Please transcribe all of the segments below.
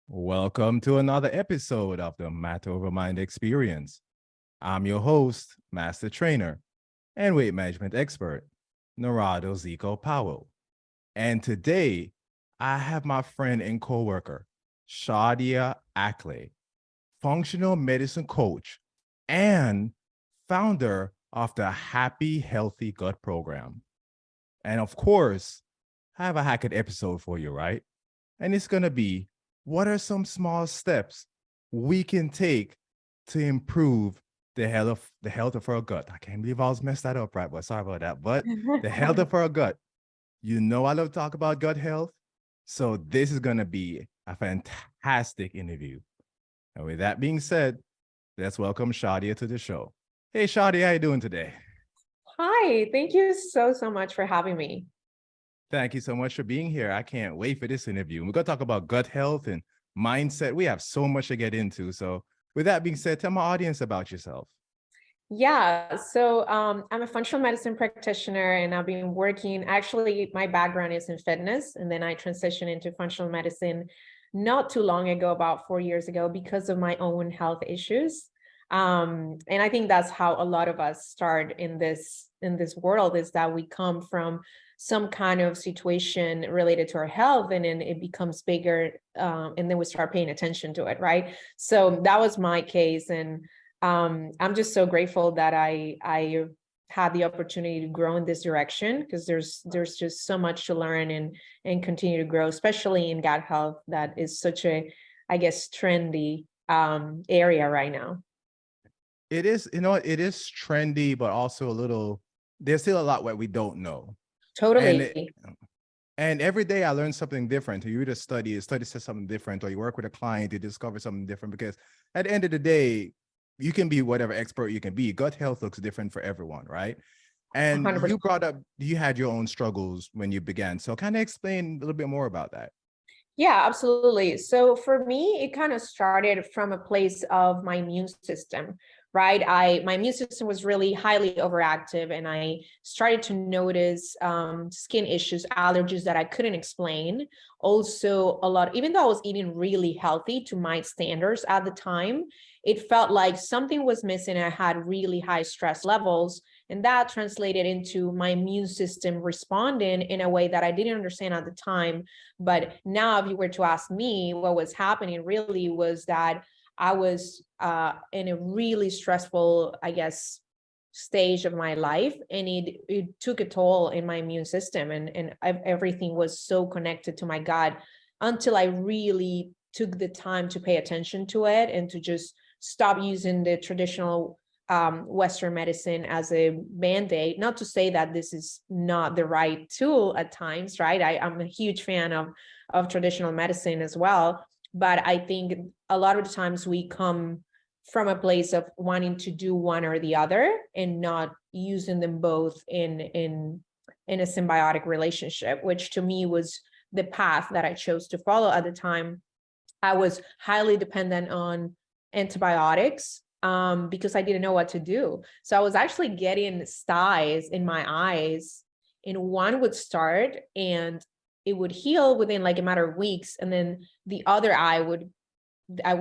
Welcome to another episode of the Matter Over Mind Experience. I'm your host, Master Trainer, and Weight Management Expert, Narado Zico Powell. And today, I have my friend and coworker, Shadia Ackley, functional medicine coach and founder of the Happy Healthy Gut Program. And of course, I have a Hackett episode for you, right? And it's going to be, what are some small steps we can take to improve the health of our gut? I can't believe I was messed that up, right? But sorry about that. But the health of our gut. You know I love to talk about gut health. So this is going to be a fantastic interview. And with that being said, let's welcome Shadia to the show. Hey, Shadia, how you doing today? Hi, thank you so much for having me. Thank you so much for being here. I can't wait for this interview. We're going to talk about gut health and mindset. We have so much to get into. So with that being said, tell my audience about yourself. I'm a functional medicine practitioner and I've been working, actually, my background is in fitness, and then I transitioned into functional medicine not too long ago, about 4 years ago, because of my own health issues. And I think that's how a lot of us start in this world, is that we come from some kind of situation related to our health, and then it becomes bigger, and then we start paying attention to it, right? So that was my case, and I'm just so grateful that I had the opportunity to grow in this direction, because there's just so much to learn and continue to grow, especially in gut health, that is such a, I guess, trendy area right now. It is, it is trendy, but also there's still a lot what we don't know. Totally. And every day I learn something different. You read a study says something different, or you work with a client, you discover something different, because at the end of the day, you can be whatever expert you can be. Gut health looks different for everyone, right? And 100%. you brought up, you had your own struggles when you began. So kind of explain a little bit more about that. Yeah, absolutely. So for me, it kind of started from a place of my immune system, right? My immune system was really highly overactive, and I started to notice skin issues, allergies that I couldn't explain. Also, even though I was eating really healthy to my standards at the time, it felt like something was missing. I had really high stress levels, and that translated into my immune system responding in a way that I didn't understand at the time. But now, if you were to ask me, what was happening really was that I was in a really stressful, I guess, stage of my life, and it took a toll in my immune system, and everything was so connected to my gut, until I really took the time to pay attention to it and to just stop using the traditional Western medicine as a band-aid. Not to say that this is not the right tool at times, right? I'm a huge fan of traditional medicine as well. But I think a lot of the times we come from a place of wanting to do one or the other, and not using them both in a symbiotic relationship, which to me was the path that I chose to follow at the time. I was highly dependent on antibiotics, because I didn't know what to do. So I was actually getting styes in my eyes, and one would start and it would heal within like a matter of weeks, and then the other I would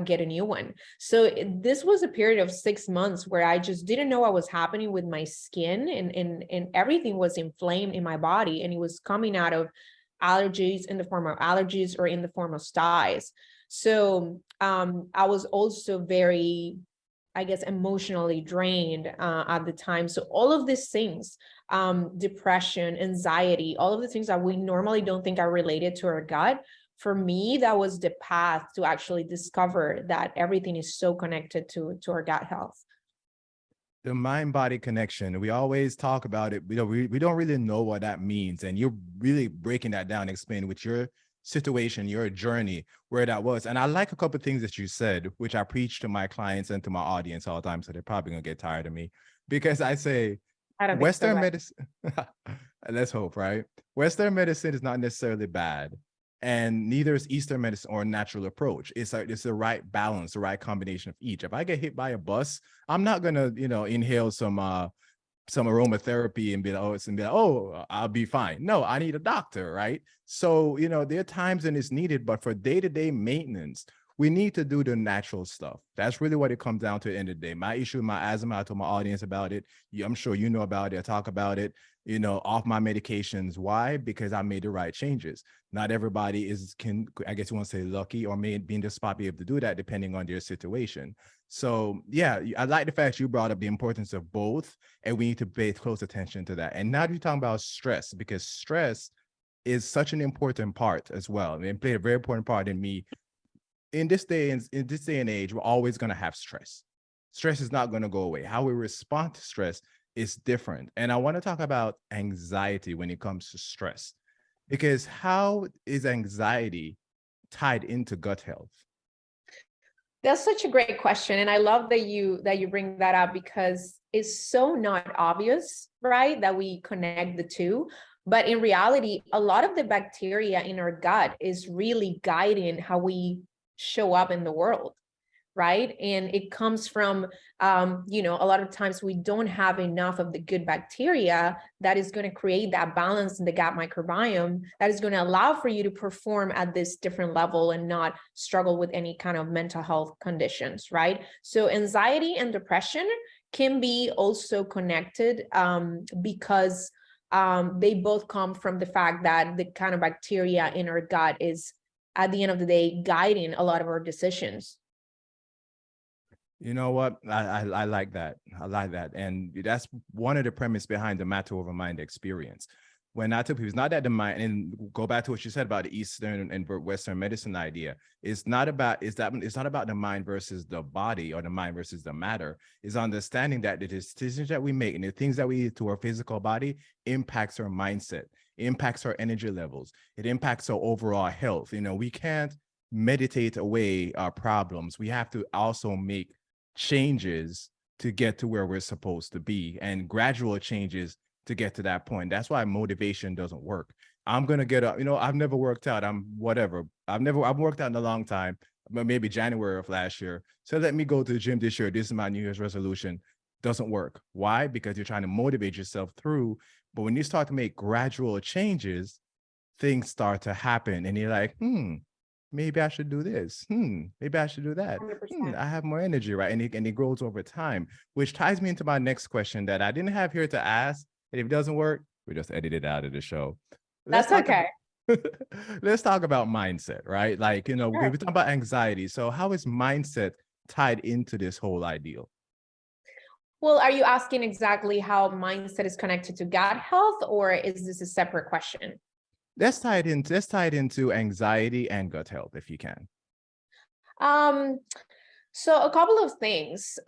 get a new one. So this was a period of 6 months where I just didn't know what was happening with my skin, and everything was inflamed in my body, and it was coming out of allergies, in the form of allergies or in the form of styes. So I was also very, I guess, emotionally drained at the time. So all of these things, depression, anxiety, all of the things that we normally don't think are related to our gut, for me, that was the path to actually discover that everything is so connected to our gut health. The mind-body connection, we always talk about it. We don't really know what that means. And you're really breaking that down, explaining with your situation, your journey, where that was. And I like a couple of things that you said, which I preach to my clients and to my audience all the time. So they're probably going to get tired of me, because I say, I don't think so, Western but medicine, let's hope, right? Western medicine is not necessarily bad, and neither is Eastern medicine or a natural approach. It's the right balance, the right combination of each. If I get hit by a bus, I'm not gonna, inhale some some aromatherapy and be like, oh, I'll be fine. No, I need a doctor, right? So, there are times when it's needed, but for day-to-day maintenance, we need to do the natural stuff. That's really what it comes down to at the end of the day. My issue with my asthma, I told my audience about it. I'm sure you know about it. I talk about it, off my medications. Why? Because I made the right changes. Not everybody I guess you want to say lucky or may be in the spot be able to do that depending on their situation. So yeah, I like the fact you brought up the importance of both, and we need to pay close attention to that. And now you're talking about stress, because stress is such an important part as well. I mean, it played a very important part in me. In this day and age, we're always going to have stress. Stress is not going to go away. How we respond to stress is different. And I want to talk about anxiety when it comes to stress, because how is anxiety tied into gut health? That's such a great question. And I love that you bring that up, because it's so not obvious, right? That we connect the two. But in reality, a lot of the bacteria in our gut is really guiding how we show up in the world, right? And it comes from, a lot of times we don't have enough of the good bacteria that is going to create that balance in the gut microbiome that is going to allow for you to perform at this different level and not struggle with any kind of mental health conditions, right? So anxiety and depression can be also connected, because they both come from the fact that the kind of bacteria in our gut is, at the end of the day, guiding a lot of our decisions. You know what? I like that. I like that. And that's one of the premise behind the matter over mind experience. When I tell people, it's not that the mind, and go back to what you said about the Eastern and Western medicine idea. It's not about the mind versus the body, or the mind versus the matter. It's understanding that the decisions that we make and the things that we do to our physical body impacts our mindset, impacts our energy levels. It impacts our overall health. We can't meditate away our problems. We have to also make changes to get to where we're supposed to be, and gradual changes to get to that point. That's why motivation doesn't work. I'm going to get up, I've never worked out. I've worked out in a long time, maybe January of last year. So let me go to the gym this year. This is my New Year's resolution. Doesn't work. Why? Because you're trying to motivate yourself through. But when you start to make gradual changes, things start to happen, and you're like, maybe I should do this. Maybe I should do that. I have more energy, right? And it grows over time, which ties me into my next question that I didn't have here to ask. And if it doesn't work, we just edit it out of the show. That's okay. Let's talk about mindset, right? Like, Sure. we talk about anxiety. So how is mindset tied into this whole ideal? Well, are you asking exactly how mindset is connected to gut health, or is this a separate question? Let's tie it into anxiety and gut health, if you can. So a couple of things.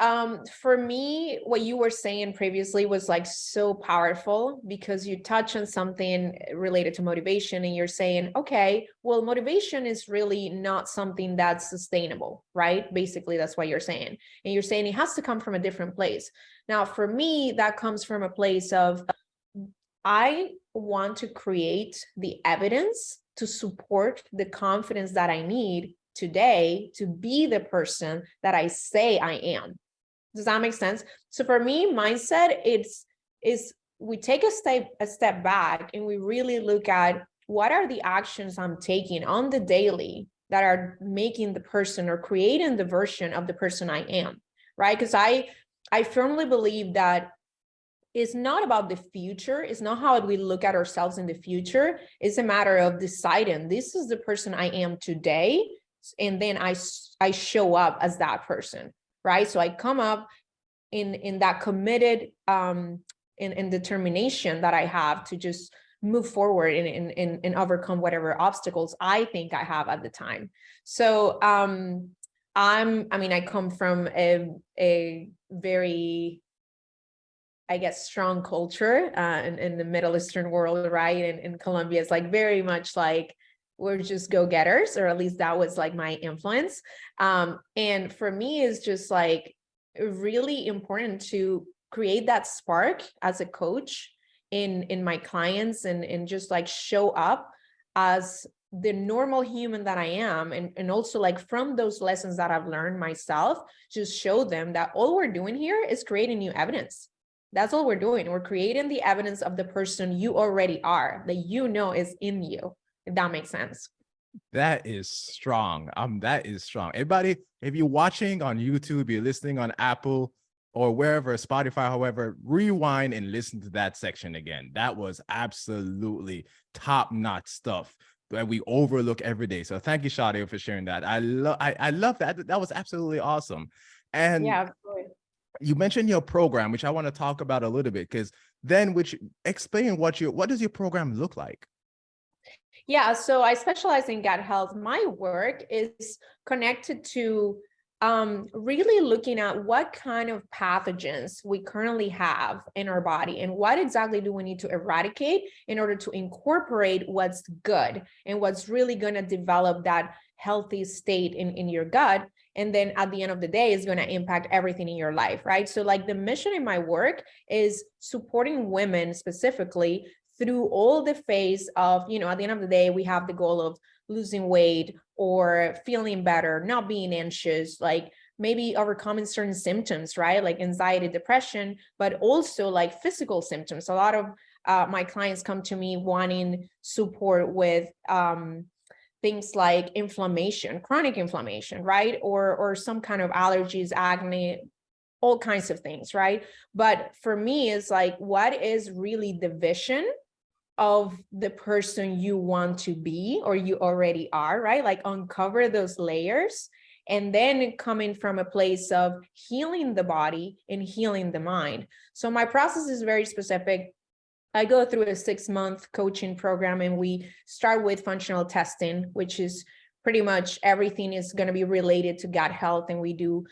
For me, what you were saying previously was like so powerful, because you touch on something related to motivation, and you're saying, okay, well, motivation is really not something that's sustainable, right? Basically, that's what you're saying. And you're saying it has to come from a different place. Now, for me, that comes from a place of, I want to create the evidence to support the confidence that I need today to be the person that I say I am. Does that make sense? So for me, mindset is we take a step back, and we really look at what are the actions I'm taking on the daily that are making the person or creating the version of the person I am, right? Because I firmly believe that it's not about the future. It's not how we look at ourselves in the future. It's a matter of deciding, this is the person I am today, and then I show up as that person, right? So I come up in that committed in determination that I have to just move forward and overcome whatever obstacles I think I have at the time. So I come from a very, I guess, strong culture in the Middle Eastern world, right? And in Colombia, it's like very much like we're just go-getters, or at least that was like my influence. And for me, it's just like really important to create that spark as a coach in my clients, and just like show up as the normal human that I am, and also like from those lessons that I've learned myself, just show them that all we're doing here is creating new evidence. That's all we're doing. We're creating the evidence of the person you already are, that you know is in you, if that makes sense. That is strong. That is strong. Everybody, if you're watching on YouTube, you're listening on Apple or wherever, Spotify, however, rewind and listen to that section again. That was absolutely top-notch stuff that we overlook every day. So thank you, Shadia, for sharing that. I love that. That was absolutely awesome. And Yeah, absolutely. you mentioned your program, which I want to talk about a little bit, because then explain what does your program look like? Yeah, so I specialize in gut health. My work is connected to really looking at what kind of pathogens we currently have in our body and what exactly do we need to eradicate in order to incorporate what's good and what's really going to develop that healthy state in your gut. And then at the end of the day, is going to impact everything in your life, right? So like the mission in my work is supporting women specifically through all the phase of, at the end of the day, we have the goal of losing weight or feeling better, not being anxious, like maybe overcoming certain symptoms, right? Like anxiety, depression, but also like physical symptoms. A lot of my clients come to me wanting support with things like inflammation, chronic inflammation, right? Or some kind of allergies, acne, all kinds of things, right? But for me, it's like, what is really the vision of the person you want to be or you already are, right? Like uncover those layers and then coming from a place of healing the body and healing the mind. So my process is very specific. I go through a 6-month coaching program and we start with functional testing, which is pretty much everything is going to be related to gut health. And we do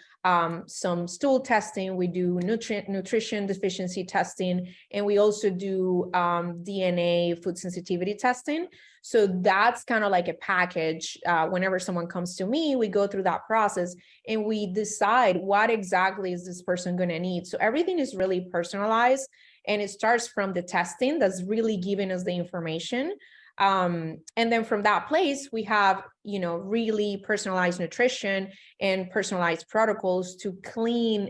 some stool testing, we do nutrition deficiency testing, and we also do DNA food sensitivity testing. So that's kind of like a package. Whenever someone comes to me, we go through that process and we decide what exactly is this person going to need. So everything is really personalized. And it starts from the testing that's really giving us the information. And then from that place, we have, really personalized nutrition and personalized protocols to clean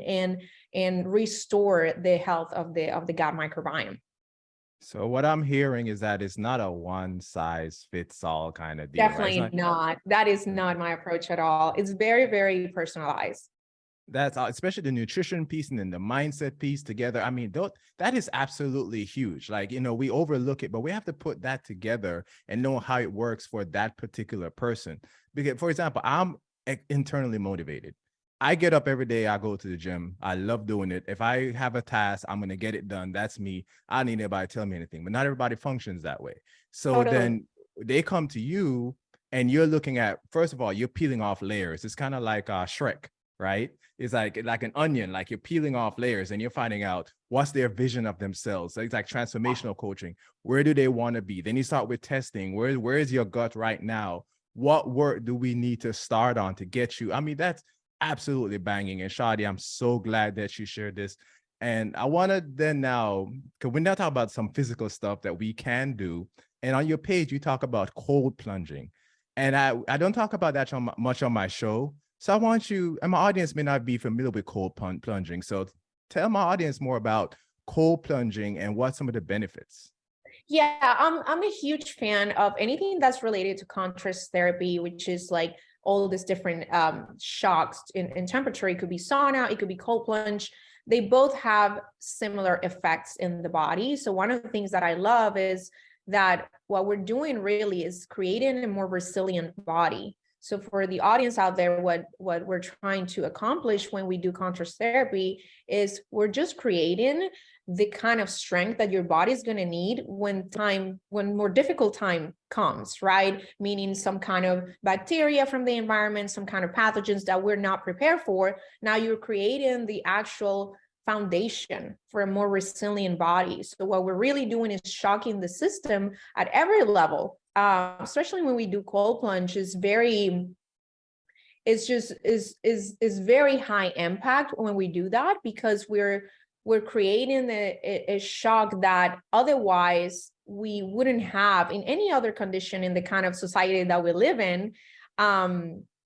and restore the health of the gut microbiome. So what I'm hearing is that it's not a one size fits all kind of deal, right? It's Definitely not. not. That is not my approach at all. It's very, very personalized. That's especially the nutrition piece and then the mindset piece together. I mean, that is absolutely huge. Like, we overlook it, but we have to put that together and know how it works for that particular person. Because, for example, I'm internally motivated. I get up every day. I go to the gym. I love doing it. If I have a task, I'm going to get it done. That's me. I don't need anybody to tell me anything, but not everybody functions that way. So Totally. then they come to you and you're looking at, first of all, you're peeling off layers. It's kind of like Shrek, right? It's like an onion, like you're peeling off layers and you're finding out what's their vision of themselves. So it's like transformational coaching. Where do they want to be? Then you start with testing. Where is your gut right now? What work do we need to start on to get you? I mean, that's absolutely banging. And Shadia, I'm so glad that you shared this. And I want to then now, because we now talk about some physical stuff that we can do. And on your page, you talk about cold plunging. And I don't talk about that much on my show. So I want you, and my audience may not be familiar with cold plunging. So tell my audience more about cold plunging and what some of the benefits. Yeah, I'm a huge fan of anything that's related to contrast therapy, which is like all these different shocks in temperature. It could be sauna, it could be cold plunge. They both have similar effects in the body. So one of the things that I love is that what we're doing really is creating a more resilient body. So for the audience out there, what we're trying to accomplish when we do contrast therapy is we're just creating the kind of strength that your body is going to need when more difficult time comes, right? Meaning some kind of bacteria from the environment, some kind of pathogens that we're not prepared for. Now you're creating the actual foundation for a more resilient body. So what we're really doing is shocking the system at every level, especially when we do cold plunge. Is very very high impact when we do that, because we're creating a shock that otherwise we wouldn't have in any other condition in the kind of society that we live in.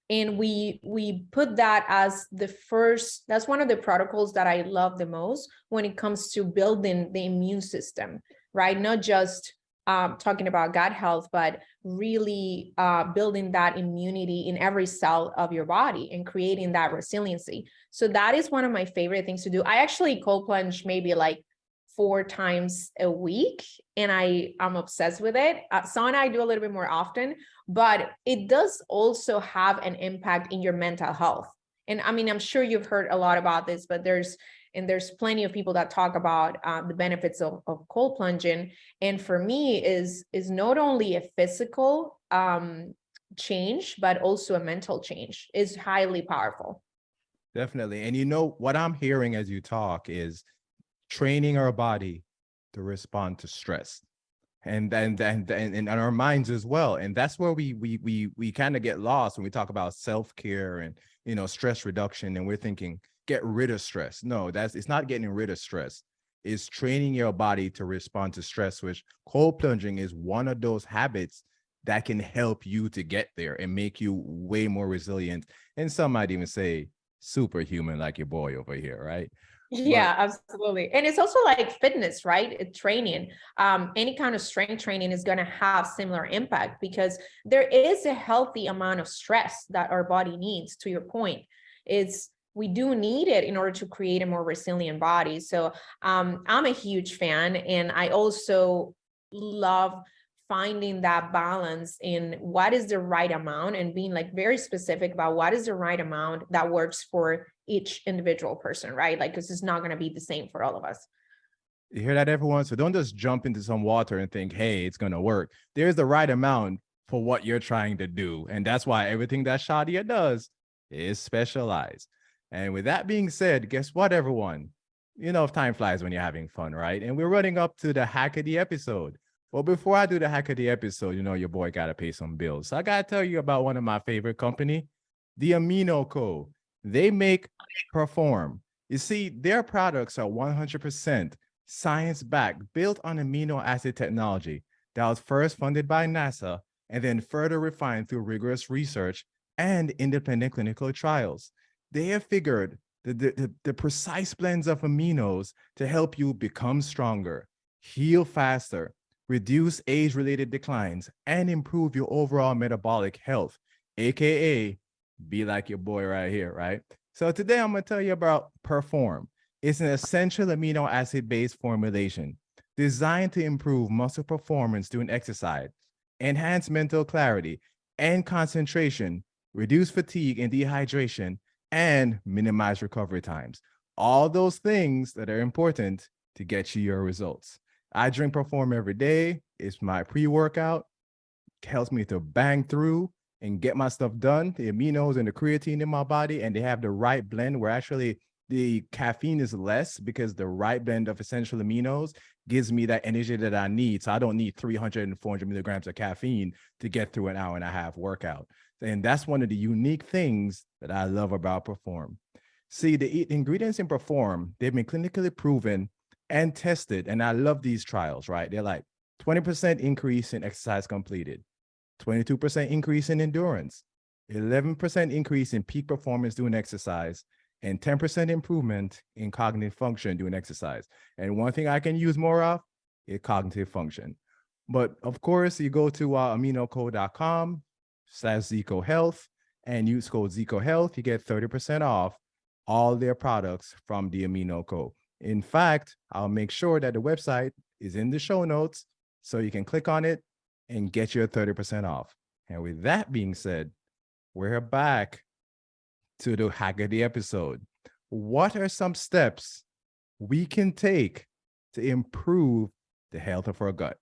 And we put that as the first, that's one of the protocols that I love the most when it comes to building the immune system, right? Not just talking about gut health, but really building that immunity in every cell of your body and creating that resiliency. So that is one of my favorite things to do. I actually cold plunge maybe like 4 times a week, and I'm obsessed with it. Sauna I do a little bit more often, but it does also have an impact in your mental health. And I mean, I'm sure you've heard a lot about this, but there's plenty of people that talk about the benefits of cold plunging. And for me, is not only a physical change, but also a mental change. Is highly powerful. Definitely. And you know what I'm hearing as you talk is training our body to respond to stress, and our minds as well. And that's where we kind of get lost when we talk about self-care and, you know, stress reduction, and we're thinking get rid of stress. No, it's not getting rid of stress. It's training your body to respond to stress, which cold plunging is one of those habits that can help you to get there and make you way more resilient, and some might even say superhuman, like your boy over here, right? But Yeah, absolutely. And it's also like fitness, right? Training. Any kind of strength training is going to have similar impact because there is a healthy amount of stress that our body needs, to your point. It's we do need it in order to create a more resilient body. So I'm a huge fan, and I also love finding that balance in what is the right amount and being like very specific about what is the right amount that works for each individual person, right? Like, because it's not going to be the same for all of us. you hear that, everyone? So don't just jump into some water and think, hey, it's going to work. There's the right amount for what you're trying to do. And that's why everything that Shadia does is specialized. And with that being said, guess what, everyone? You know, time flies when you're having fun, right? And we're running up to the hack of the episode. Well, before I do the hack of the episode, you know, your boy got to pay some bills. So I got to tell you about one of my favorite company, the Amino Co. They make Perform. You see, their products are 100% science-backed, built on amino acid technology that was first funded by NASA and then further refined through rigorous research and independent clinical trials. They have figured the precise blends of aminos to help you become stronger, heal faster, reduce age-related declines, and improve your overall metabolic health, aka be like your boy right here, right? So today I'm going to tell you about Perform. It's an essential amino acid-based formulation designed to improve muscle performance during exercise, enhance mental clarity and concentration, reduce fatigue and dehydration, and minimize recovery times. All those things that are important to get you your results. I drink Perform every day. It's my pre-workout. Helps me to bang through and get my stuff done. The aminos and the creatine in my body, and they have the right blend where actually the caffeine is less because the right blend of essential aminos gives me that energy that I need. So I don't need 300 and 400 milligrams of caffeine to get through an hour and a half workout. And that's one of the unique things that I love about Perform. See, the ingredients in Perform, they've been clinically proven and tested. And I love these trials, right? They're like 20% increase in exercise completed, 22% increase in endurance, 11% increase in peak performance during exercise, and 10% improvement in cognitive function during exercise. And one thing I can use more of is cognitive function. But of course, you go to aminoco.com/Zico Health and use code Zico Health. You get 30% off all their products from the Amino Co. In fact, I'll make sure that the website is in the show notes so you can click on it and get your 30% off. And with that being said, we're back to the hack of the episode. What are some steps we can take to improve the health of our gut?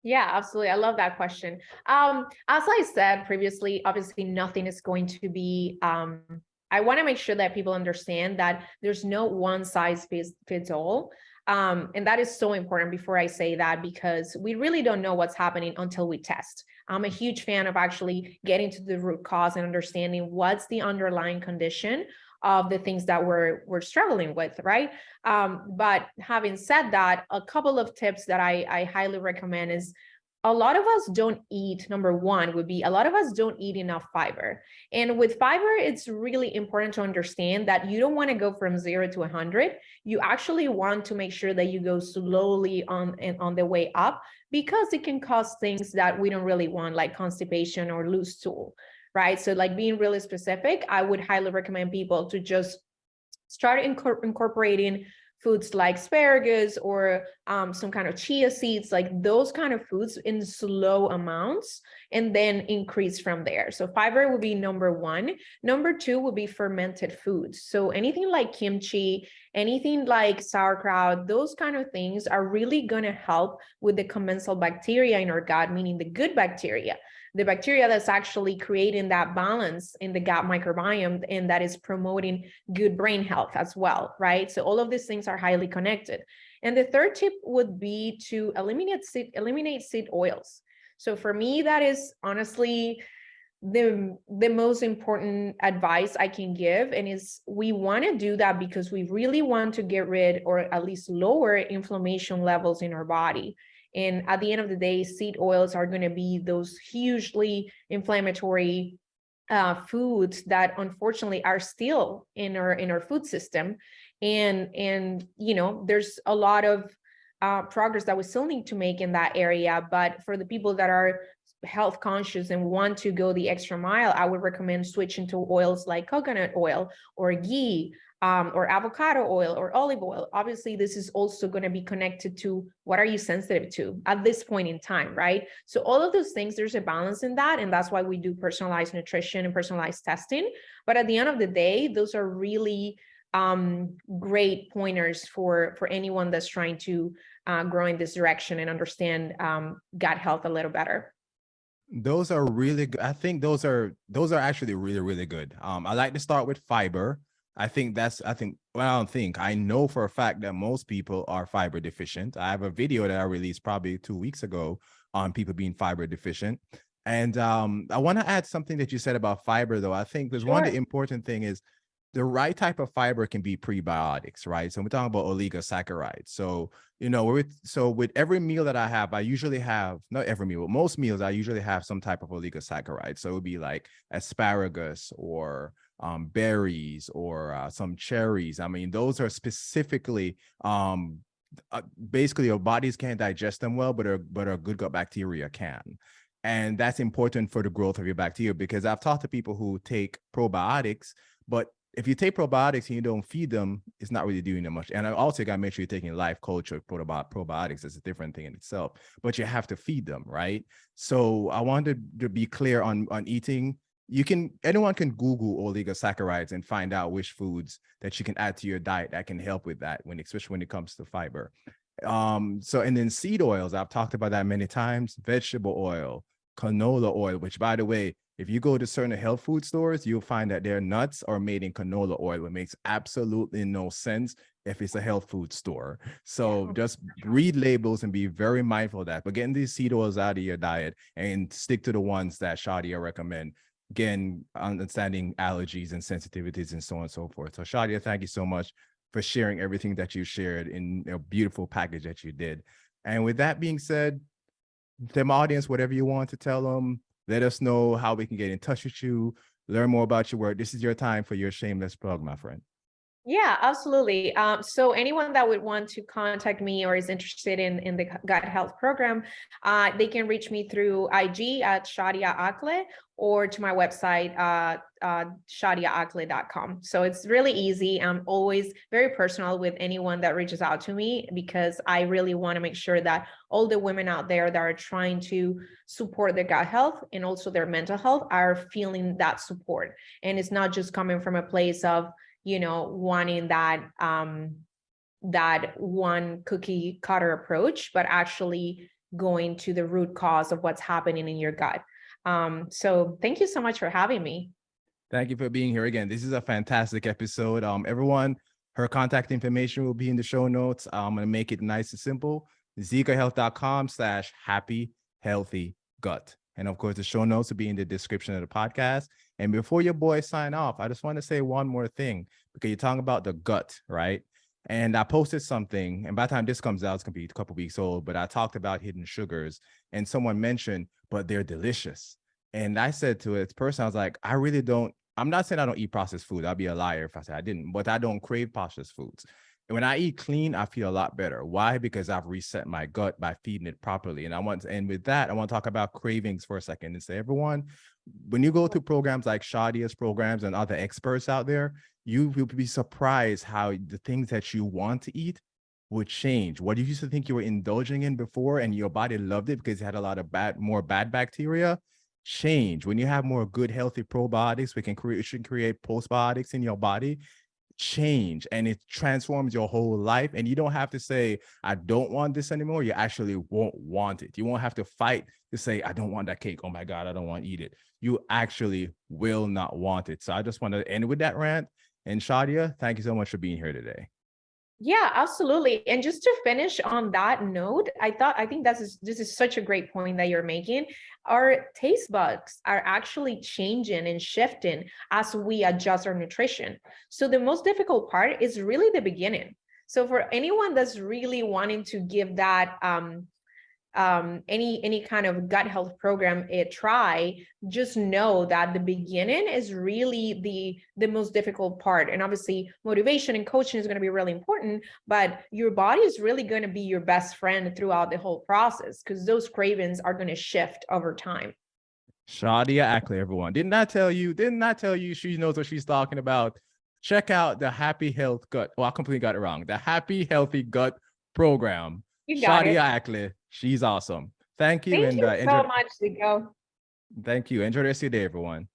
Yeah, absolutely. I love that question. As I said previously, obviously nothing is going to be, I want to make sure that people understand that there's no one size fits all. And that is so important before I say that, because we really don't know what's happening until we test. I'm a huge fan of actually getting to the root cause and understanding what's the underlying condition of the things that we're struggling with, right? But having said that, a couple of tips that I highly recommend is a lot of us don't eat, number one would be a lot of us don't eat enough fiber. And with fiber, it's really important to understand that you don't want to go from 0 to 100. You actually want to make sure that you go slowly on the way up, because it can cause things that we don't really want, like constipation or loose stool, right? So like being really specific, I would highly recommend people to just start incorporating foods like asparagus or some kind of chia seeds, like those kind of foods in slow amounts, and then increase from there. So fiber would be number one. Number two would be fermented foods. So anything like kimchi, anything like sauerkraut, those kind of things are really going to help with the commensal bacteria in our gut, meaning the good bacteria, the bacteria that's actually creating that balance in the gut microbiome, and that is promoting good brain health as well, right? So all of these things are highly connected. And the third tip would be to eliminate seed oils. So for me, that is honestly the most important advice I can give. And is we want to do that because we really want to get rid, or at least lower, inflammation levels in our body. And at the end of the day, seed oils are going to be those hugely inflammatory foods that unfortunately are still in our food system. And there's a lot of progress that we still need to make in that area. But for the people that are health conscious and want to go the extra mile, I would recommend switching to oils like coconut oil or ghee, or avocado oil or olive oil. Obviously, this is also going to be connected to what are you sensitive to at this point in time, right? So all of those things, there's a balance in that. And that's why we do personalized nutrition and personalized testing. But at the end of the day, those are really great pointers for anyone that's trying to grow in this direction and understand gut health a little better. Those are really good. I think those are actually really, really good. I like to start with fiber. I I know for a fact that most people are fiber deficient. I have a video that I released probably 2 weeks ago on people being fiber deficient. And I want to add something that you said about fiber, though. I think there's one of the important thing is the right type of fiber can be prebiotics, right? So we're talking about oligosaccharides. So, with every meal that I have, I usually have, not every meal, but most meals, I usually have some type of oligosaccharides. So it would be like asparagus or berries or some cherries. I mean, those are specifically, basically your bodies can't digest them well, but our good gut bacteria can. And that's important for the growth of your bacteria, because I've talked to people who take probiotics, but if you take probiotics and you don't feed them, it's not really doing that much. And I also got to make sure you're taking life culture probiotics. That's a different thing in itself, but you have to feed them, right? So I wanted to be clear on eating. Anyone can Google oligosaccharides and find out which foods that you can add to your diet that can help with that, especially when it comes to fiber. And then seed oils, I've talked about that many times. Vegetable oil, canola oil, which, by the way, if you go to certain health food stores, you'll find that their nuts are made in canola oil, which makes absolutely no sense if it's a health food store. So just read labels and be very mindful of that. But getting these seed oils out of your diet and stick to the ones that Shadia recommend. Again, understanding allergies and sensitivities and so on and so forth. So Shadia, thank you so much for sharing everything that you shared in a beautiful package that you did. And with that being said, to my audience, whatever you want to tell them, let us know how we can get in touch with you, learn more about your work. This is your time for your shameless plug, my friend. Yeah, absolutely. So anyone that would want to contact me or is interested in the gut health program, they can reach me through IG at Shadia Akle, or to my website, shadiaakle.com. So it's really easy. I'm always very personal with anyone that reaches out to me, because I really want to make sure that all the women out there that are trying to support their gut health and also their mental health are feeling that support. And it's not just coming from a place of wanting that one cookie cutter approach, but actually going to the root cause of what's happening in your gut. So thank you so much for having me. Thank you for being here again. This is a fantastic episode. Everyone, her contact information will be in the show notes. I'm going to make it nice and simple. zikahealth.com/happy healthy gut. And of course, the show notes will be in the description of the podcast. And before your boys sign off, I just want to say one more thing, because you're talking about the gut, right? And I posted something, and by the time this comes out, it's gonna be a couple weeks old, but I talked about hidden sugars, and someone mentioned, but they're delicious. And I said to this person, I was like, I really don't, I'm not saying I don't eat processed food. I'd be a liar if I said I didn't, but I don't crave processed foods. And when I eat clean, I feel a lot better. Why? Because I've reset my gut by feeding it properly. And I want to end with that. I want to talk about cravings for a second and say, everyone, when you go through programs like Shadia's programs and other experts out there, you will be surprised how the things that you want to eat would change. What you used to think you were indulging in before and your body loved it because it had a lot of more bad bacteria, change. When you have more good, healthy probiotics, it should create postbiotics in your body, change, and it transforms your whole life. And you don't have to say, I don't want this anymore. You actually won't want it. You won't have to fight to say, I don't want that cake. Oh my God, I don't want to eat it. You actually will not want it. So I just want to end with that rant. And Shadia, thank you so much for being here today. Yeah, absolutely. And just to finish on that note, I think this is such a great point that you're making. Our taste buds are actually changing and shifting as we adjust our nutrition. So the most difficult part is really the beginning. So for anyone that's really wanting to give that any kind of gut health program a try, just know that the beginning is really the most difficult part. And obviously motivation and coaching is going to be really important, but your body is really going to be your best friend throughout the whole process, because those cravings are going to shift over time. Shadia Ackley, everyone. Didn't I tell you she knows what she's talking about? Check out the Happy Health Gut. Oh, I completely got it wrong. The Happy Healthy Gut program. You got Shadia it. Ackley. She's awesome. Thank you. Thank And you enjoy. so much, Zico. Thank you. Enjoy the rest of your day, everyone.